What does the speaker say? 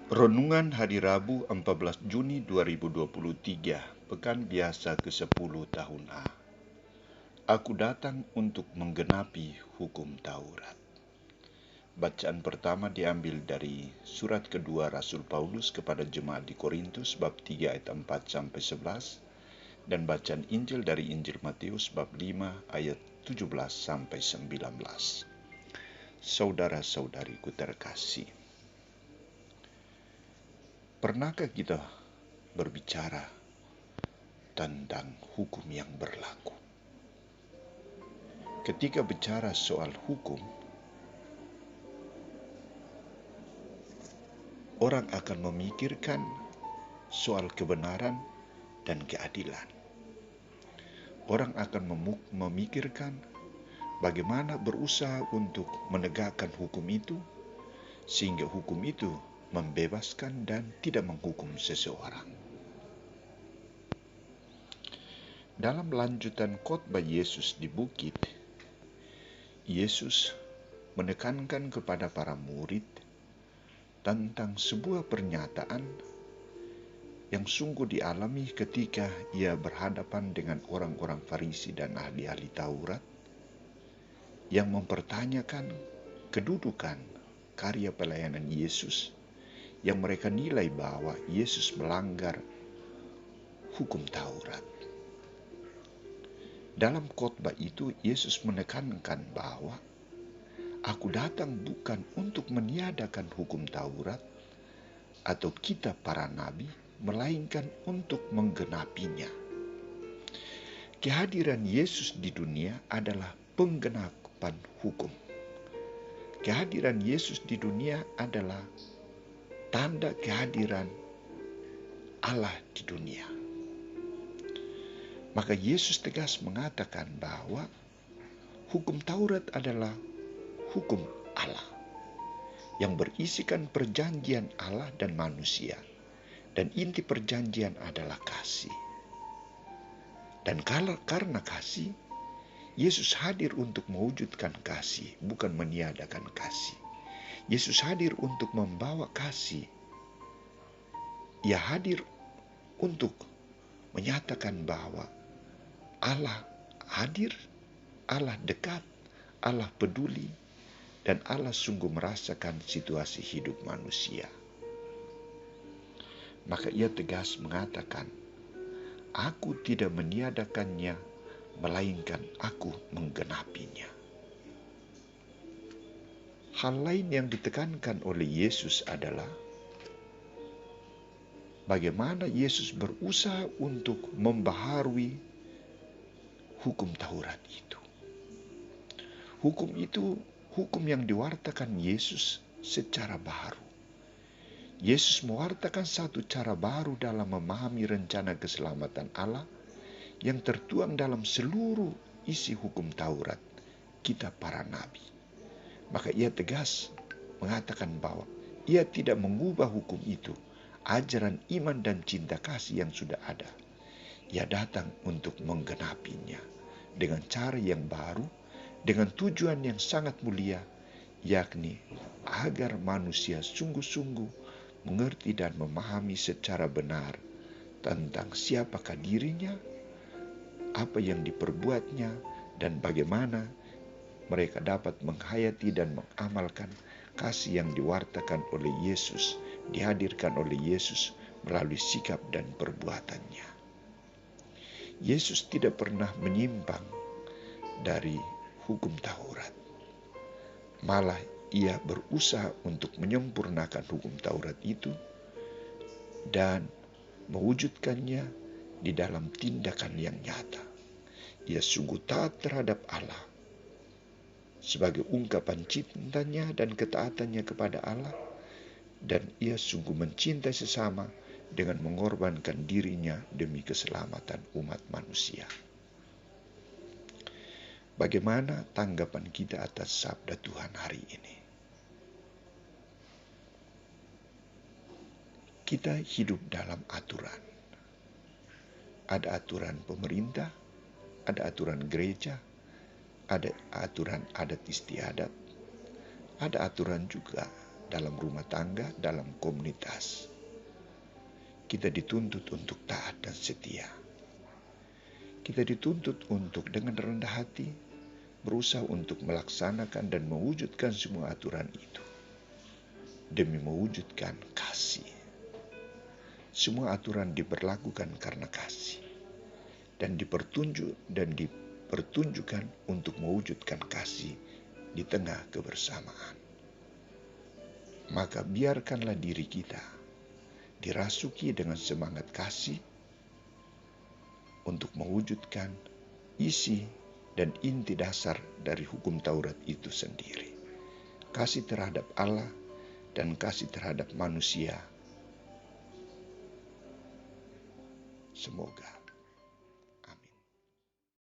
Renungan Hari Rabu 14 Juni 2023, Pekan Biasa ke-10 tahun A. Aku datang untuk menggenapi hukum Taurat. Bacaan pertama diambil dari surat kedua Rasul Paulus kepada jemaat di Korintus bab 3 ayat 4-11 dan bacaan Injil dari Injil Matius bab 5 ayat 17-19. Saudara-saudariku terkasih, pernahkah kita berbicara tentang hukum yang berlaku? Ketika bicara soal hukum, orang akan memikirkan soal kebenaran dan keadilan. Orang akan memikirkan bagaimana berusaha untuk menegakkan hukum itu, sehingga hukum itu membebaskan dan tidak menghukum seseorang. Dalam lanjutan khotbah Yesus di bukit, Yesus menekankan kepada para murid tentang sebuah pernyataan yang sungguh dialami ketika ia berhadapan dengan orang-orang Farisi dan ahli-ahli Taurat yang mempertanyakan kedudukan karya pelayanan Yesus yang mereka nilai bahwa Yesus melanggar hukum Taurat. Dalam khotbah itu Yesus menekankan bahwa aku datang bukan untuk meniadakan hukum Taurat atau kitab para nabi, melainkan untuk menggenapinya. Kehadiran Yesus di dunia adalah penggenapan hukum. Kehadiran Yesus di dunia adalah tanda kehadiran Allah di dunia. Maka Yesus tegas mengatakan bahwa hukum Taurat adalah hukum Allah yang berisikan perjanjian Allah dan manusia, dan inti perjanjian adalah kasih. Dan karena kasih, Yesus hadir untuk mewujudkan kasih, bukan meniadakan kasih. Yesus hadir untuk membawa kasih. Ia hadir untuk menyatakan bahwa Allah hadir, Allah dekat, Allah peduli, dan Allah sungguh merasakan situasi hidup manusia. Maka ia tegas mengatakan, aku tidak meniadakannya, melainkan aku menggenapinya. Hal lain yang ditekankan oleh Yesus adalah bagaimana Yesus berusaha untuk membaharui hukum Taurat itu. Hukum itu hukum yang diwartakan Yesus secara baru. Yesus mewartakan satu cara baru dalam memahami rencana keselamatan Allah yang tertuang dalam seluruh isi hukum Taurat, kitab para nabi. Maka ia tegas mengatakan bahwa ia tidak mengubah hukum itu, ajaran iman dan cinta kasih yang sudah ada. Ia datang untuk menggenapinya dengan cara yang baru, dengan tujuan yang sangat mulia, yakni agar manusia sungguh-sungguh mengerti dan memahami secara benar tentang siapakah dirinya, apa yang diperbuatnya, dan bagaimana mereka dapat menghayati dan mengamalkan kasih yang diwartakan oleh Yesus, dihadirkan oleh Yesus melalui sikap dan perbuatannya. Yesus tidak pernah menyimpang dari hukum Taurat. Malah ia berusaha untuk menyempurnakan hukum Taurat itu dan mewujudkannya di dalam tindakan yang nyata. Ia sungguh taat terhadap Allah sebagai ungkapan cintanya dan ketaatannya kepada Allah, dan ia sungguh mencintai sesama dengan mengorbankan dirinya demi keselamatan umat manusia. Bagaimana tanggapan kita atas sabda Tuhan hari ini? Kita hidup dalam aturan. Ada aturan pemerintah, ada aturan gereja, ada aturan adat istiadat, ada aturan juga dalam rumah tangga, dalam komunitas. Kita dituntut untuk taat dan setia. Kita dituntut untuk dengan rendah hati berusaha untuk melaksanakan dan mewujudkan semua aturan itu demi mewujudkan kasih. Semua aturan diberlakukan karena kasih dan dipertunjukkan untuk mewujudkan kasih di tengah kebersamaan. Maka biarkanlah diri kita dirasuki dengan semangat kasih untuk mewujudkan isi dan inti dasar dari hukum Taurat itu sendiri. Kasih terhadap Allah dan kasih terhadap manusia. Semoga